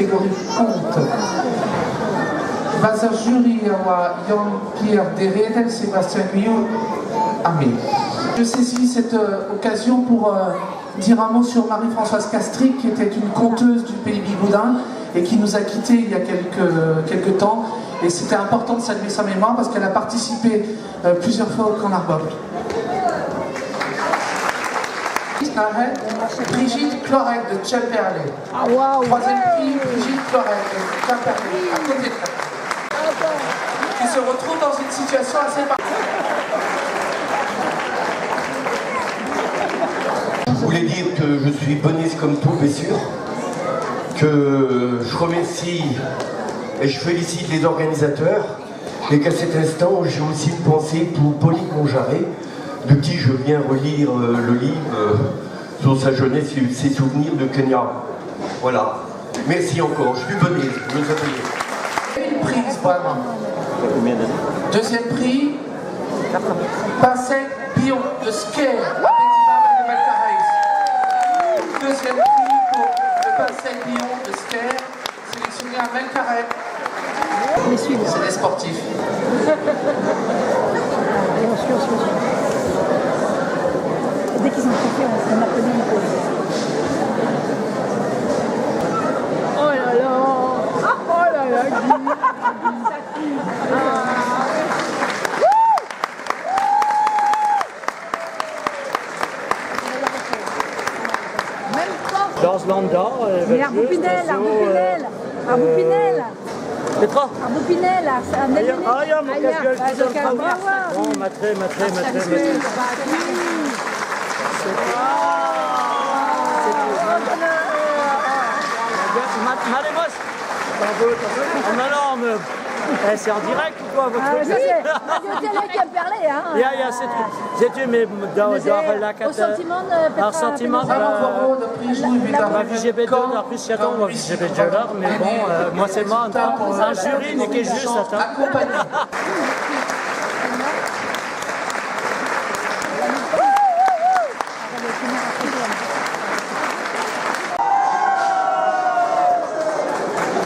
catégorie compte. Basa jury awa Jean-Pierre Derrida, Sébastien Guyot, Amé. Je saisis cette occasion pour dire un mot sur Marie-Françoise Castric, qui était une conteuse du Pays Bigoudin et qui nous a quittés il y a quelques temps. Et c'était important de saluer sa mémoire parce qu'elle a participé plusieurs fois au Camp Narbonne. Brigitte Clorel de Tchelperlé. Ah, wow, Troisième prix, Brigitte Clorel de Tchelperlé, à côté de qui se retrouve dans une situation assez Je voulais dire que je suis boniste comme tout, bien sûr, que je remercie et je félicite les organisateurs, et qu'à cet instant, j'ai aussi une pensée pour Pauline Monjaret, de qui je viens relire le livre sur sa jeunesse et ses souvenirs de Kenya. Voilà. Merci encore, je suis boniste, je vous appelle. une prise, vraiment. Deuxième prix, Pasek Bion de Sker, à Petit de Malcarès. Deuxième prix pour le Pasek Bion de Sker, sélectionné à Malcarès. C'est des sportifs. Dès qu'ils ont compris, on applaudit une pause. Oh là là! Oh là là! Georges Landa. Mais Arboupinel, Arboupinel, Arboupinel. Petra. Arboupinel, Ayam, bon, matré. C'est en direct ou quoi votre truc? C'est qui a parlé, hein. Ja, zit u met Au sentiment de Petra. sentiment j'ai bedon dar plus chaton j'ai bedon mais bon moi c'est moi un jury n'est que juste attends